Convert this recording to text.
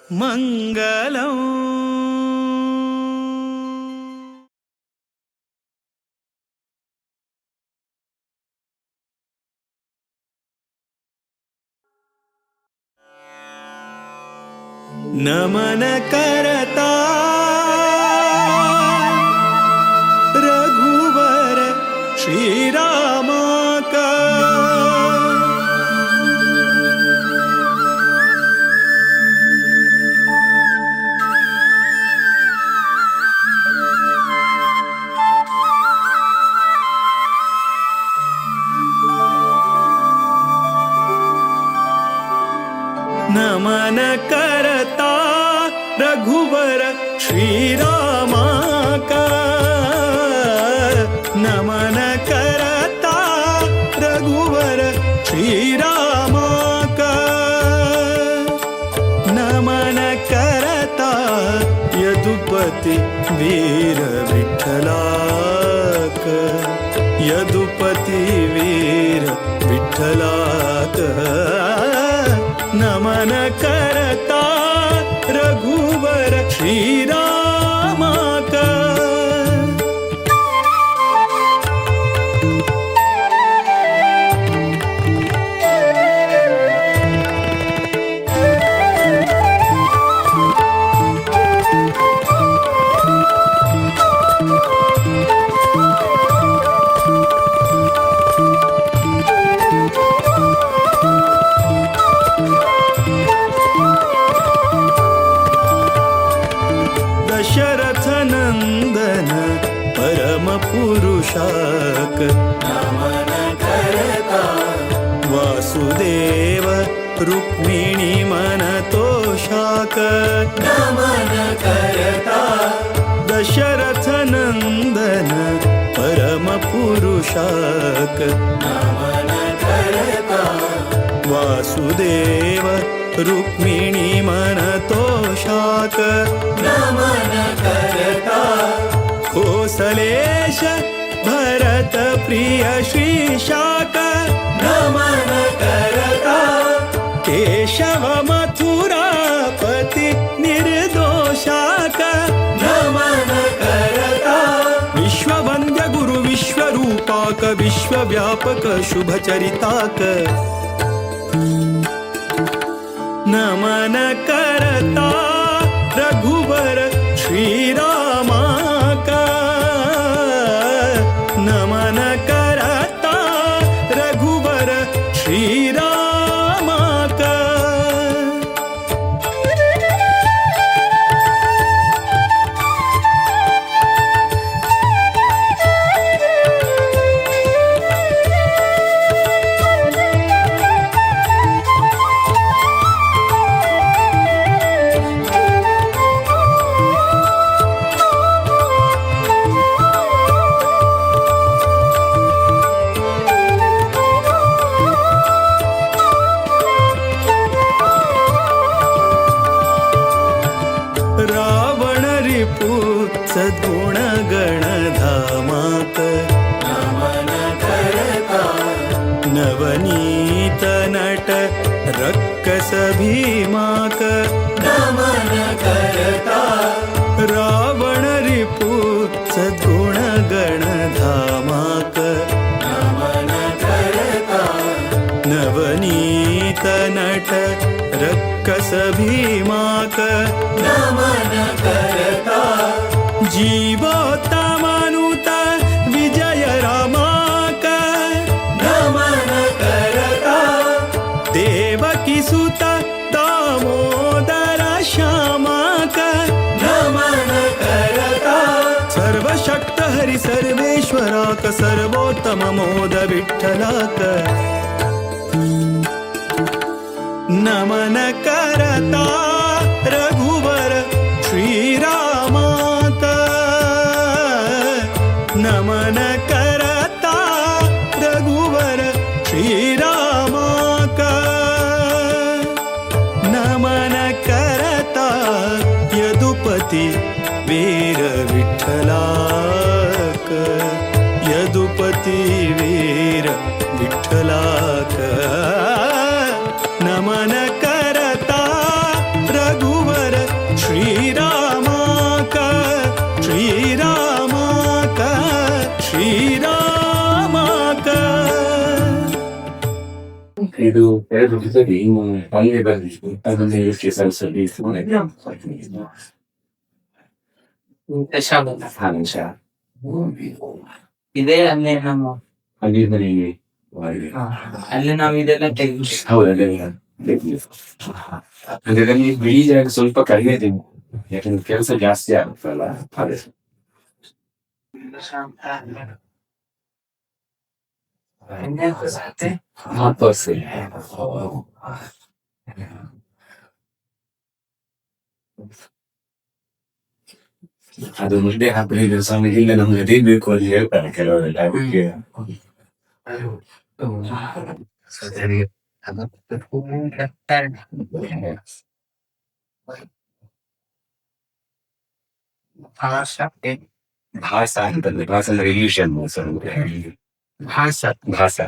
मंगलम् नमन करता रघुवर श्रीराम का नमन करता रघुवर श्रीराम का नमन करता रघुवर श्रीराम का नमन करता यदुपति वीर विठ्ठला का यदुपति वीर विठ्ठला का नमन करता रघुवर श्रीराम का दशरथ नंदन परम पुरुषाक नमन करता वासुदेव रुक्मिणी मन तोषाक नमन करता दशरथ नंदन परम पुरुषाक नमन करता वासुदेव रुक्मिणी मन तोषाक नमन करता कोसलेश भरत प्रिय श्रीशाक नमन करता केशव मथुरापति निर्दोषाक नमन करता विश्ववन्द्य गुरु विश्वरूपाक विश्वव्यापक शुभचरिताक नमन करता रघुवर श्रीराम का नमन करता रघुवर श्रीराम का सद्गुण गणधामाक नमन करता नवनीत नट रक्कस भीमाक नमन करता रावण रिपु सद्गुण गणधामाक नमन करता नवनीत नट रक्कस भीमाक नमन करता जीवोत्तमानुत विजय रामाक नमन करता देवकी सुत दामोदर श्यामाक नमन करता सर्वशक्त हरि सर्वेश्वराक सर्वोत्तम मोद विठ्ठलाक नमन करता रघुवर श्रीराम नमन करता रघुवर श्रीराम का नमन करता यदुपति वीर विठ्ठला का यदुपति वीर विठ्ठला का नमन करता रघुवर ಇದು ಎರಡು ಜೊತೆಗೆ ಇನ್ನು ಬಾಲ್ಯದಲ್ಲಿ ಅದನ್ನೇ ಯೋಚಿಸಿ ಸಲ್ಲಿಸಲಿ ನಿಮಿಷ ಇದೇ ಅಲ್ಲೇ ನಮ್ಮ ಅಲ್ಲಿಂದಲೇ ಅಲ್ಲಿ ನಾವು ಇದೆಲ್ಲ ತೆಗ್ದು ಹೌದಾ ಅದರಲ್ಲಿ ಬಿಳಿ ಜಾಗ ಸ್ವಲ್ಪ ಕಡಿಮೆ ಇದೆ ಯಾಕಂದ್ರೆ ಕೆಲಸ ಜಾಸ್ತಿ ಆಗುತ್ತಲ್ಲ ಅದೇ ಅದು ಮುಂದೆ ಹಾಕಲಿಲ್ಲ ಸ್ವಾಮಿ ಇಲ್ಲ ನಮ್ಗೆ ಅದೇ ಬೇಕು ಅಂತ ಹೇಳ್ತಾರೆ ಕೆಲವರೆಲ್ಲ ಅದಕ್ಕೆ ಭಾಷ ಅಂತಂದ್ರೆ ಭಾಷ ಅಂದ್ರೆ ಇಲ್ಯೂಷನ್ ಭಾಷ ಭಾಷ